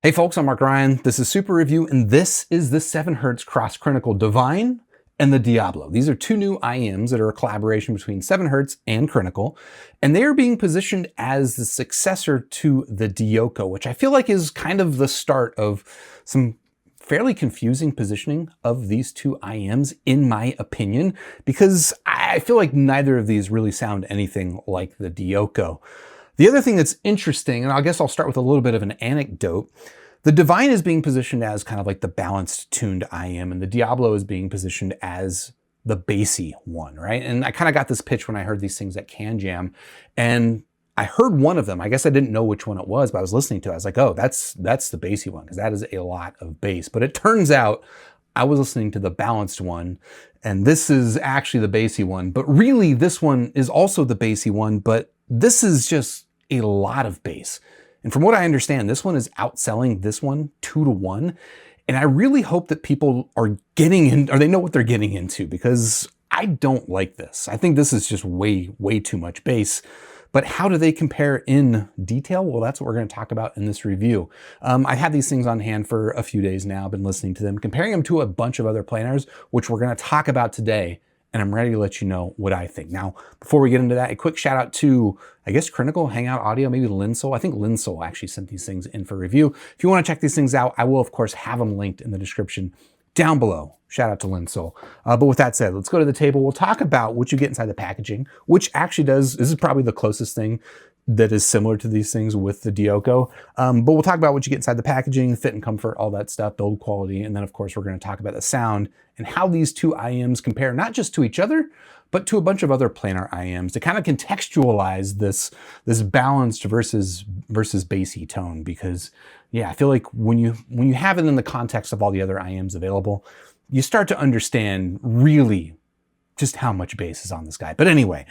Hey folks, I'm Mark Ryan. This is Super Review, and this is the 7Hz Cross Crinacle Divine and the Diablo. These are two new IEMs that are a collaboration between 7Hz and Crinacle, and they are being positioned as the successor to the Dioko, which I feel like is kind of the start of some fairly confusing positioning of these two IEMs, in my opinion, because I feel like neither of these really sound anything like the Dioko. The other thing that's interesting, and I guess I'll start with a little bit of an anecdote, the Divine is being positioned as kind of like the balanced tuned IEM, and the Diablo is being positioned as the bassy one, right? And I kind of got this pitch when I heard these things at Can Jam, and I heard one of them. I guess I didn't know which one it was, but I was listening to it. I was like, oh, that's the bassy one, because that is a lot of bass. But it turns out I was listening to the balanced one, and this is actually the bassy one. But really, this one is also the bassy one, but this is just a lot of bass. And from what I understand, this one is outselling this one 2-to-1. And I really hope that people are getting in, or they know what they're getting into, because I don't like this. I think this is just way too much bass. But how do they compare in detail? Well, that's what we're going to talk about in this review. I had these things on hand for a few days now. I've been listening to them, comparing them to a bunch of other planars, which we're going to talk about today. And I'm ready to let you know what I think. Now, before we get into that, a quick shout out to, I guess, Crinacle, Hangout Audio, maybe Linsol. I think Linsol actually sent these things in for review. If you want to check these things out, I will, of course, have them linked in the description down below. Shout out to Linsol. But with that said, let's go to the table. We'll talk about what you get inside the packaging, which actually this is probably the closest thing that is similar to these things with the Dioko. But we'll talk about what you get inside the packaging, fit and comfort, all that stuff, build quality. And then of course, we're going to talk about the sound and how these two IEMs compare, not just to each other, but to a bunch of other planar IEMs to kind of contextualize this balanced versus bassy tone. Because yeah, I feel like when you have it in the context of all the other IEMs available, you start to understand really just how much bass is on this guy. But anyway,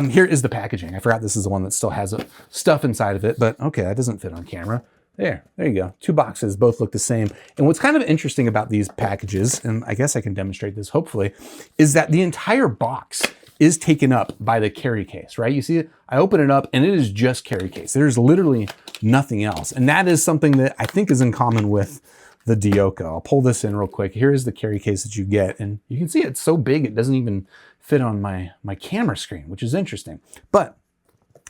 here is the packaging. I forgot this is the one that still has stuff inside of it, but okay, that doesn't fit on camera. There you go. Two boxes, both look the same. And what's kind of interesting about these packages, and I guess I can demonstrate this hopefully, is that the entire box is taken up by the carry case, right? You see it? I open it up and it is just carry case. There's literally nothing else. And that is something that I think is in common with the Dioko. I'll pull this in real quick. Here is the carry case that you get, and you can see it's so big it doesn't even fit on my camera screen, which is interesting. But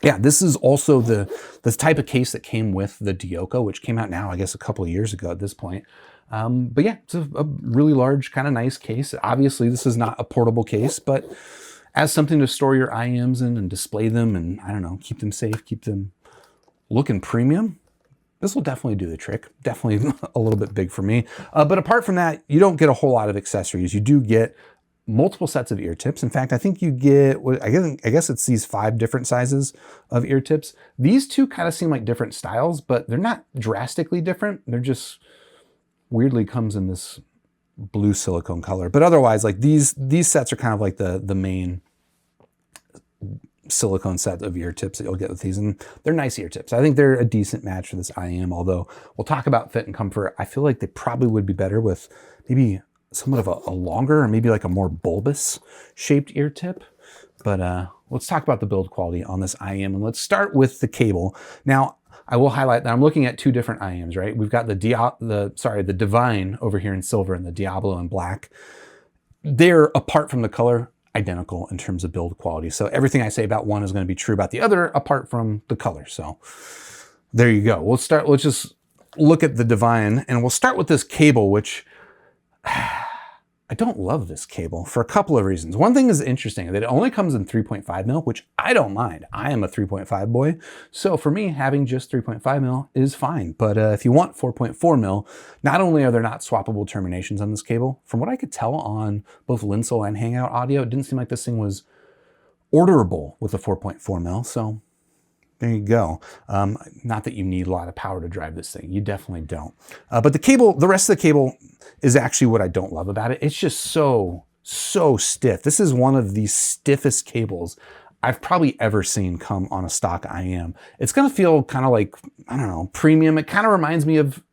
yeah, this is also the type of case that came with the Dioko, which came out now, I guess, a couple of years ago at this point. But yeah, it's a really large, kind of nice case. Obviously, this is not a portable case, but as something to store your IEMs in and display them and, I don't know, keep them safe, keep them looking premium, this will definitely do the trick. Definitely a little bit big for me. But apart from that, you don't get a whole lot of accessories. You do get multiple sets of ear tips. In fact, I think you get, I guess it's these 5 different sizes of ear tips. These two kind of seem like different styles, but they're not drastically different. They're just weirdly comes in this blue silicone color. But otherwise, like these sets are kind of like the main silicone set of ear tips that you'll get with these, and they're nice ear tips. I think they're a decent match for this IEM, although we'll talk about fit and comfort. I feel like they probably would be better with maybe somewhat of a longer, or maybe like a more bulbous shaped ear tip. But let's talk about the build quality on this IEM, and let's start with the cable. Now, I will highlight that I'm looking at 2 different IEMs, right? We've got the Divine over here in silver and the Diablo in black. They're, apart from the color, identical in terms of build quality. So everything I say about one is going to be true about the other, apart from the color. So there you go. Let's just look at the Divine, and we'll start with this cable, which I don't love this cable for a couple of reasons. One thing is interesting, that it only comes in 3.5 mil, which I don't mind. I am a 3.5 boy. So for me, having just 3.5 mil is fine. But if you want 4.4 mil, not only are there not swappable terminations on this cable, from what I could tell on both Linsol and Hangout Audio, it didn't seem like this thing was orderable with a 4.4 mil. So there you go. Not that you need a lot of power to drive this thing. You definitely don't. But the cable, the rest of the cable is actually what I don't love about it. It's just so stiff. This is one of the stiffest cables I've probably ever seen come on a stock IEM. It's going to feel kind of like, I don't know, premium. It kind of reminds me of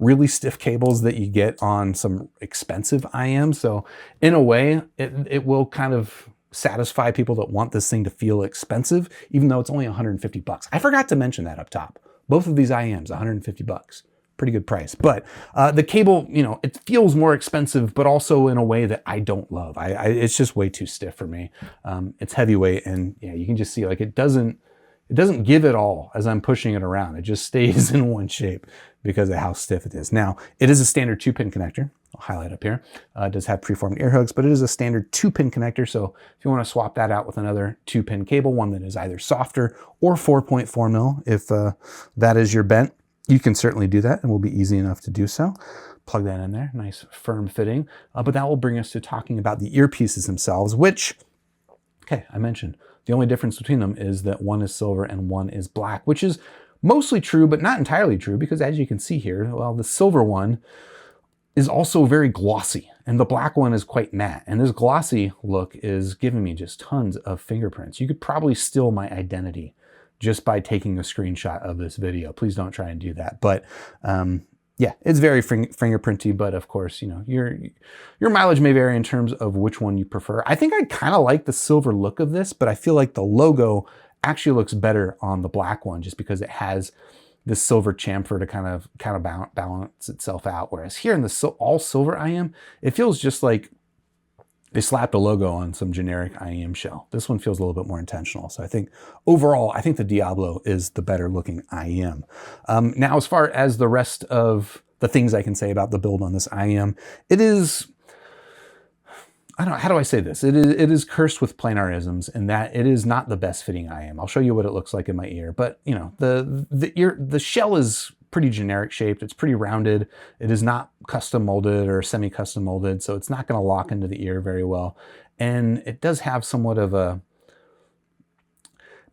really stiff cables that you get on some expensive IEMs. So in a way, it will kind of satisfy people that want this thing to feel expensive, even though it's only 150 bucks. I forgot to mention that up top. Both of these IEMs, 150 bucks. pretty good price. But the cable, you know, it feels more expensive, but also in a way that I don't love. It's just way too stiff for me. It's heavyweight, and yeah, you can just see like it doesn't give it all as I'm pushing it around. It just stays in one shape because of how stiff it is. Now, it is a standard 2-pin connector. I'll highlight up here. It does have preformed ear hooks, but it is a standard 2-pin connector. So if you want to swap that out with another 2-pin cable, one that is either softer or 4.4 mil, if that is your bent, you can certainly do that, and will be easy enough to do so. Plug that in there, nice firm fitting. But that will bring us to talking about the earpieces themselves, which, okay, I mentioned, the only difference between them is that one is silver and one is black, which is mostly true, but not entirely true, because as you can see here, well, the silver one is also very glossy, and the black one is quite matte. And this glossy look is giving me just tons of fingerprints. You could probably steal my identity just by taking a screenshot of this video. Please don't try and do that. But yeah, it's very fingerprinty, but of course, you know, your mileage may vary in terms of which one you prefer. I think I kind of like the silver look of this, but I feel like the logo actually looks better on the black one just because it has this silver chamfer to kind of balance itself out. Whereas here in the all silver IEM, it feels just like they slapped a logo on some generic IEM shell. This one feels a little bit more intentional. So I think overall, I think the Diablo is the better looking IEM. Now, as far as the rest of the things I can say about the build on this IEM, it is, I don't know, how do I say this? It is cursed with planarisms in that it is not the best fitting IEM. I'll show you what it looks like in my ear, but you know, the shell is pretty generic shaped. It's pretty rounded. It is not custom molded or semi-custom molded, so it's not going to lock into the ear very well. And it does have somewhat of a,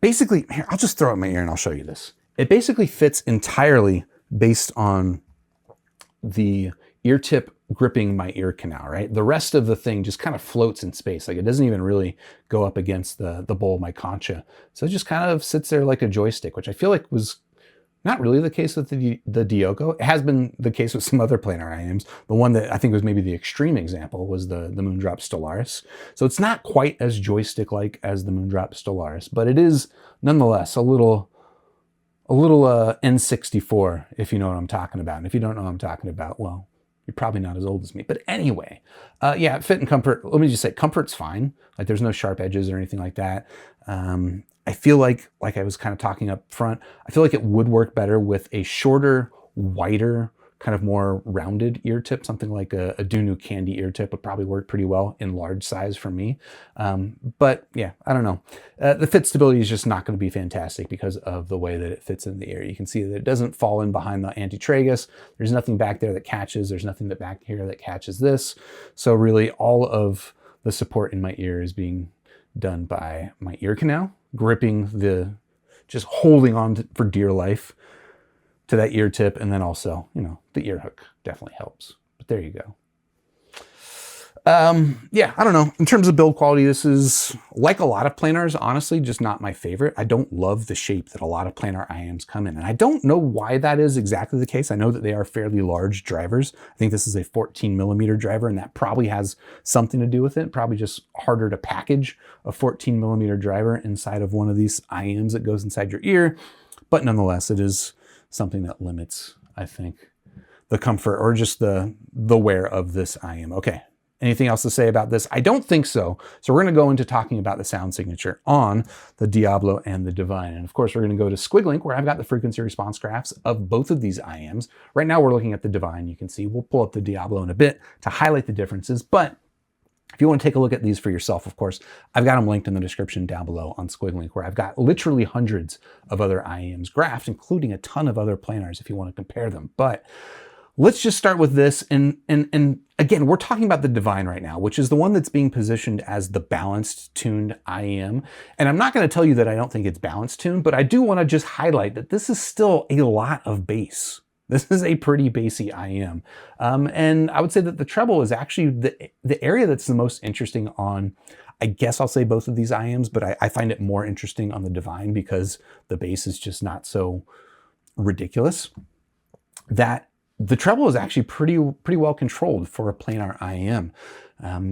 basically, here, I'll just throw it in my ear and I'll show you this. It basically fits entirely based on the ear tip gripping my ear canal, right? The rest of the thing just kind of floats in space. Like it doesn't even really go up against the bowl of my concha. So it just kind of sits there like a joystick, which I feel like was not really the case with the Diogo. It has been the case with some other planar IEMs. The one that I think was maybe the extreme example was the Moondrop Stellaris. So it's not quite as joystick-like as the Moondrop Stellaris, but it is nonetheless a little N64, if you know what I'm talking about. And if you don't know what I'm talking about, well, you're probably not as old as me. But anyway, yeah, fit and comfort. Let me just say, comfort's fine. Like there's no sharp edges or anything like that. I feel like I was kind of talking up front, I feel like it would work better with a shorter, wider, kind of more rounded ear tip. Something like a Dunu Candy ear tip would probably work pretty well in large size for me. But yeah, I don't know. The fit stability is just not going to be fantastic because of the way that it fits in the ear. You can see that it doesn't fall in behind the antitragus. There's nothing back there that catches. There's nothing back here that catches this. So really all of the support in my ear is being done by my ear canal, gripping just holding on for dear life to that ear tip. And then also, you know, the ear hook definitely helps, but there you go. Yeah, I don't know. In terms of build quality, this is like a lot of planars, honestly, just not my favorite. I don't love the shape that a lot of planar IEMs come in. And I don't know why that is exactly the case. I know that they are fairly large drivers. I think this is a 14 millimeter driver, and that probably has something to do with it. Probably just harder to package a 14 millimeter driver inside of one of these IEMs that goes inside your ear. But nonetheless, it is something that limits, I think, the comfort or just the wear of this IEM. Okay. Anything else to say about this? I don't think so. So we're going to go into talking about the sound signature on the Diablo and the Divine. And of course, we're going to go to Squiglink, where I've got the frequency response graphs of both of these IEMs. Right now, we're looking at the Divine. You can see we'll pull up the Diablo in a bit to highlight the differences. But if you want to take a look at these for yourself, of course, I've got them linked in the description down below on Squiglink, where I've got literally hundreds of other IEMs graphed, including a ton of other planars if you want to compare them. But let's just start with this. And again, we're talking about the Divine right now, which is the one that's being positioned as the balanced tuned IEM. And I'm not going to tell you that I don't think it's balanced tuned, but I do want to just highlight that this is still a lot of bass. This is a pretty bassy IEM. And I would say that the treble is actually the area that's the most interesting on, I guess I'll say both of these IEMs, but I find it more interesting on the Divine because the bass is just not so ridiculous. That the treble is actually pretty well controlled for a planar IEM.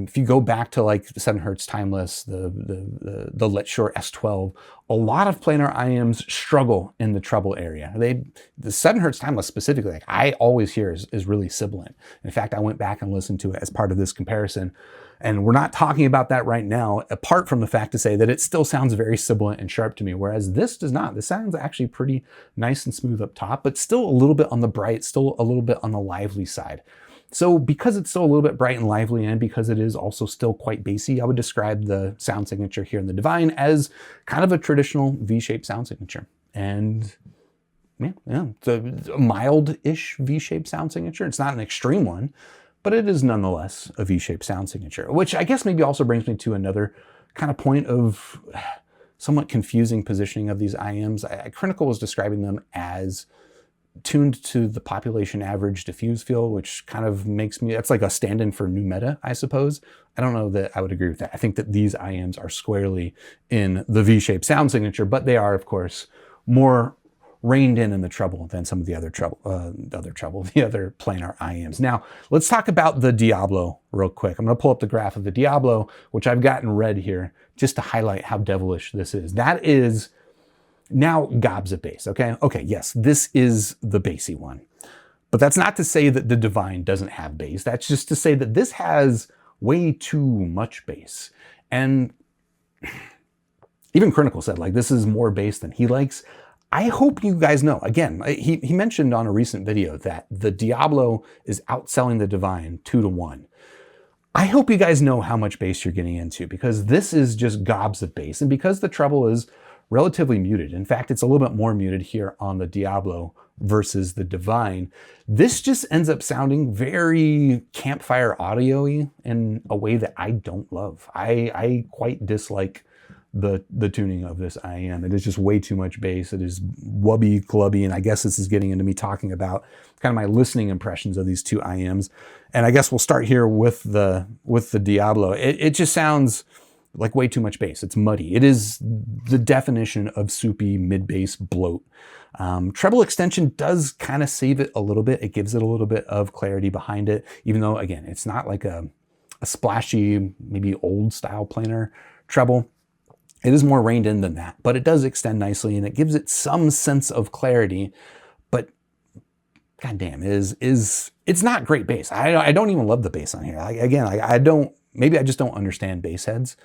If you go back to like the 7 Hertz Timeless, the Let Short S12, a lot of planar IEMs struggle in the treble area. The 7 Hertz Timeless specifically, like I always hear is really sibilant. In fact, I went back and listened to it as part of this comparison. And we're not talking about that right now, apart from the fact to say that it still sounds very sibilant and sharp to me, whereas this does not. This sounds actually pretty nice and smooth up top, but still a little bit on the bright, still a little bit on the lively side. So because it's still a little bit bright and lively, and because it is also still quite bassy, I would describe the sound signature here in the Divine as kind of a traditional V-shaped sound signature. And yeah, it's a mild-ish V-shaped sound signature. It's not an extreme one, but it is nonetheless a V-shaped sound signature, which I guess maybe also brings me to another kind of point of somewhat confusing positioning of these IEMs. Crinacle was describing them as tuned to the population average diffuse field, which kind of makes me, that's like a stand-in for new meta, I suppose. I don't know that I would agree with that. I think that these IEMs are squarely in the V-shaped sound signature, but they are, of course, more reined in the treble than some of the other planar IEMs. Now, let's talk about the Diablo real quick. I'm going to pull up the graph of the Diablo, which I've got in red here, just to highlight how devilish this is. That is now gobs of bass, okay? Okay, yes, this is the bassy one. But that's not to say that the Divine doesn't have bass. That's just to say that this has way too much bass. And even Crinacle said, like, this is more bass than he likes. I hope you guys know, again, he mentioned on a recent video that the Diablo is outselling the Divine 2-to-1. I hope you guys know how much bass you're getting into, because this is just gobs of bass. And because the treble is relatively muted, in fact, it's a little bit more muted here on the Diablo versus the Divine, this just ends up sounding very campfire audio-y in a way that I don't love. I quite dislike the tuning of this IEM. It is just way too much bass. It is wubby clubby, and I guess this is getting into me talking about kind of my listening impressions of these two IEMs. And I guess we'll start here with the Diablo. It just sounds like way too much bass. It's muddy. It is the definition of soupy mid-bass bloat. Treble extension does kind of save it a little bit. It gives it a little bit of clarity behind it, even though, again, it's not like a splashy, maybe old style planar treble. It is more reined in than that, but it does extend nicely and it gives it some sense of clarity. But goddamn, it's not great bass. I don't even love the bass on here. Maybe I just don't understand bass heads,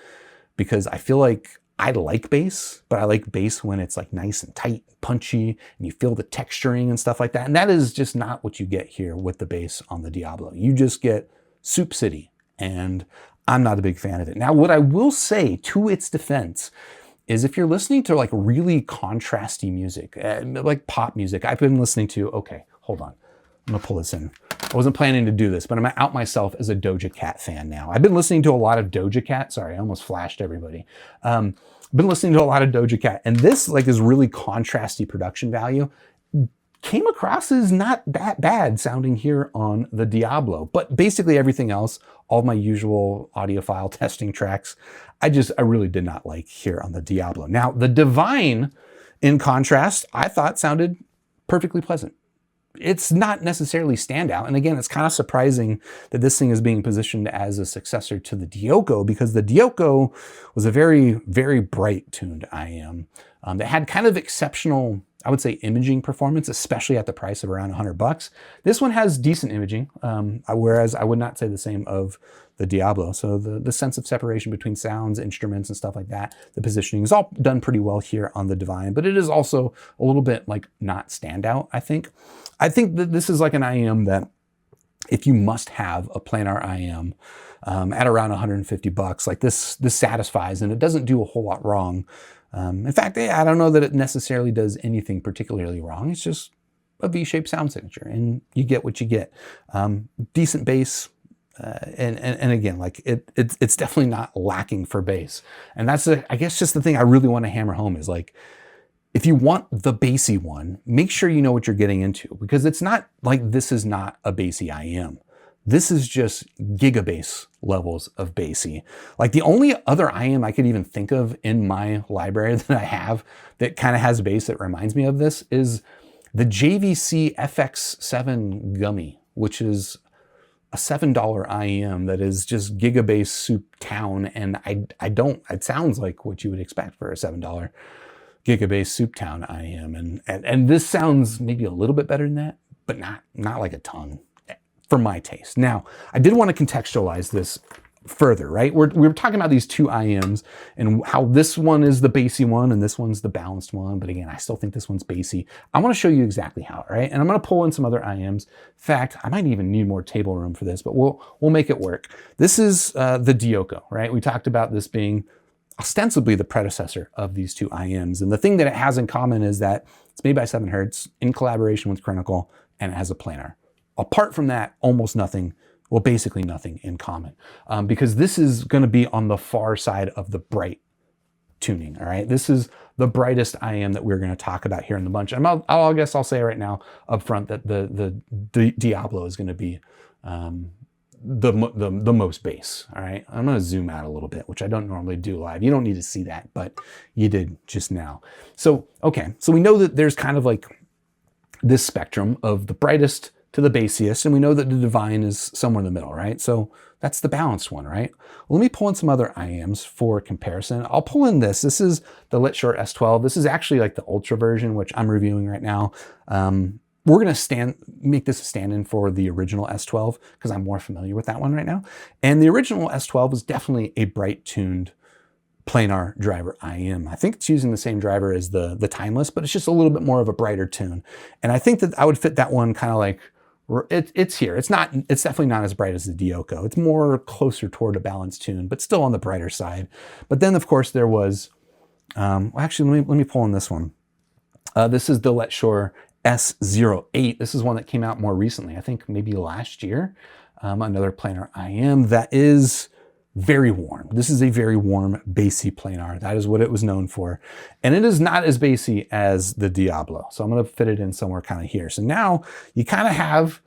because I feel like I like bass, but I like bass when it's like nice and tight, and punchy, and you feel the texturing and stuff like that. And that is just not what you get here with the bass on the Diablo. You just get Soup City, and I'm not a big fan of it. Now, what I will say to its defense is if you're listening to like really contrasty music, like pop music, I've been listening to, okay, hold on. I'm gonna pull this in. I wasn't planning to do this, but I'm gonna out myself as a Doja Cat fan now. I've been listening to a lot of Doja Cat. Sorry, I almost flashed everybody. Been listening to a lot of Doja Cat, and this like is really contrasty production value. Came across as not that bad sounding here on the Diablo, but basically everything else, all of my usual audiophile testing tracks, I really did not like here on the Diablo. Now, the Divine, in contrast, I thought sounded perfectly pleasant. It's not necessarily standout. And again, it's kind of surprising that this thing is being positioned as a successor to the Dioko, because the Dioko was a very, very bright tuned IEM that had kind of exceptional, I would say, imaging performance, especially at the price of around $100. This one has decent imaging, whereas I would not say the same of the Diablo. So the sense of separation between sounds, instruments, and stuff like that, the positioning is all done pretty well here on the Divine, but it is also a little bit like not standout, I think. I think that this is like an IEM that if you must have a planar IEM at around $150, like this satisfies, and it doesn't do a whole lot wrong. In fact, I don't know that it necessarily does anything particularly wrong. It's just a V-shaped sound signature, and you get what you get. Decent bass, and again, like it's definitely not lacking for bass. And that's I guess just the thing I really want to hammer home is like, if you want the bassy one, make sure you know what you're getting into, because it's not like this is not a bassy IEM. This is just gigabass levels of bassy. Like the only other IEM I could even think of in my library that I have that kind of has bass that reminds me of this is the JVC FX7 Gummy, which is a $7 IEM that is just gigabass soup town, and it sounds like what you would expect for a $7 gigabass soup town IEM, and this sounds maybe a little bit better than that, but not like a ton for my taste. Now, I did want to contextualize this further, right? We were talking about these two IEMs and how this one is the bassy one and this one's the balanced one. But again, I still think this one's bassy. I want to show you exactly how, right? And I'm going to pull in some other IEMs. In fact, I might even need more table room for this, but we'll make it work. This is the Dioko, right? We talked about this being ostensibly the predecessor of these two IEMs. And the thing that it has in common is that it's made by 7 Hertz in collaboration with Crinacle, and it has a planar. Apart from that, almost nothing. Well, basically nothing in common, because this is going to be on the far side of the bright tuning, all right? This is the brightest IEM that we're going to talk about here in the bunch. And I guess I'll say right now up front that the Diablo is going to be the most bass, all right? I'm going to zoom out a little bit, which I don't normally do live. You don't need to see that, but you did just now. So, okay, so we know that there's kind of like this spectrum of the brightest to the bassiest, and we know that the Divine is somewhere in the middle, right? So that's the balanced one, right? Well, let me pull in some other IEMs for comparison. I'll pull in this. This is the Lit Short S12. This is actually like the Ultra version, which I'm reviewing right now. We're gonna make this a stand-in for the original S12 because I'm more familiar with that one right now. And the original S12 was definitely a bright tuned planar driver IEM. I think it's using the same driver as the Timeless, but it's just a little bit more of a brighter tune. And I think that I would fit that one kind of like, it's here. It's definitely not as bright as the Dioko. It's more closer toward a balanced tune, but still on the brighter side. But then of course there was, well, actually let me pull in this one. This is the Let Shore S08. This is one that came out more recently, I think maybe last year. Another planar IEM that is very warm. This is a very warm, bassy planar. That is what it was known for. And it is not as bassy as the Diablo. So I'm going to fit it in somewhere kind of here. So now you kind of have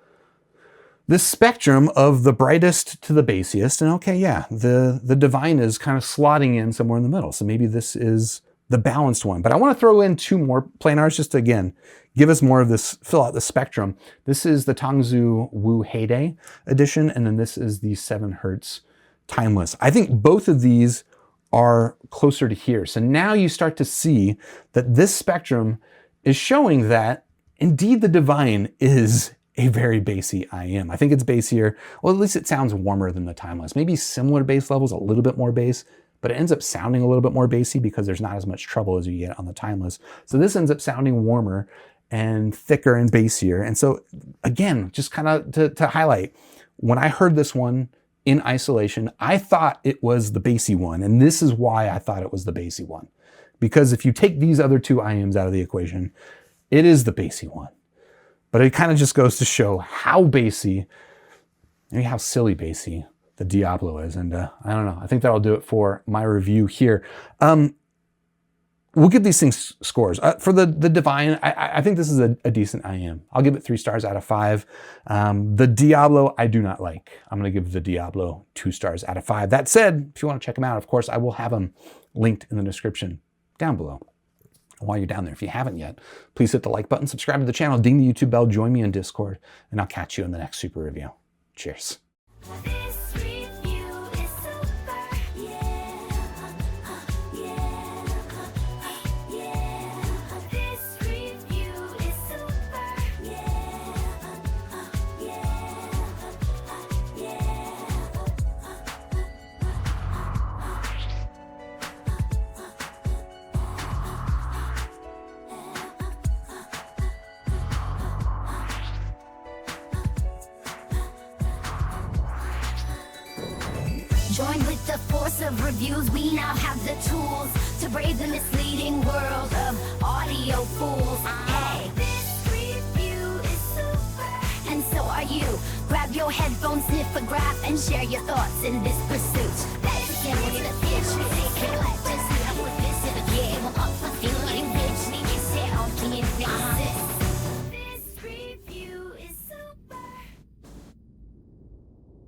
this spectrum of the brightest to the bassiest. And okay, yeah, the Divine is kind of slotting in somewhere in the middle. So maybe this is the balanced one. But I want to throw in 2 more planars just to, again, give us more of this, fill out the spectrum. This is the Tongzu Wu Heyday edition. And then this is the 7 Hertz Timeless. I think both of these are closer to here. So now you start to see that this spectrum is showing that indeed the Divine is a very bassy IEM. I think it's bassier. Well, at least it sounds warmer than the Timeless. Maybe similar bass levels, a little bit more bass, but it ends up sounding a little bit more bassy because there's not as much treble as you get on the Timeless. So this ends up sounding warmer and thicker and bassier. And so again, just kind of to highlight, when I heard this one in isolation, I thought it was the bassy one. And this is why I thought it was the bassy one. Because if you take these other 2 IEMs out of the equation, it is the bassy one. But it kind of just goes to show how bassy, maybe how silly bassy the Diablo is. And I don't know, I think that'll do it for my review here. We'll give these things scores. For the Divine, I think this is a decent IEM. I'll give it 3 stars out of 5. The Diablo, I do not like. I'm gonna give the Diablo 2 stars out of 5. That said, if you wanna check them out, of course, I will have them linked in the description down below. While you're down there, if you haven't yet, please hit the like button, subscribe to the channel, ding the YouTube bell, join me on Discord, and I'll catch you in the next super review. Cheers. Joined with the force of reviews, we now have the tools to brave the misleading world of audio fools. Hey, this review is super, and so are you. Grab your headphones, sniff a graph, and share your thoughts in this pursuit. Let's get into the future.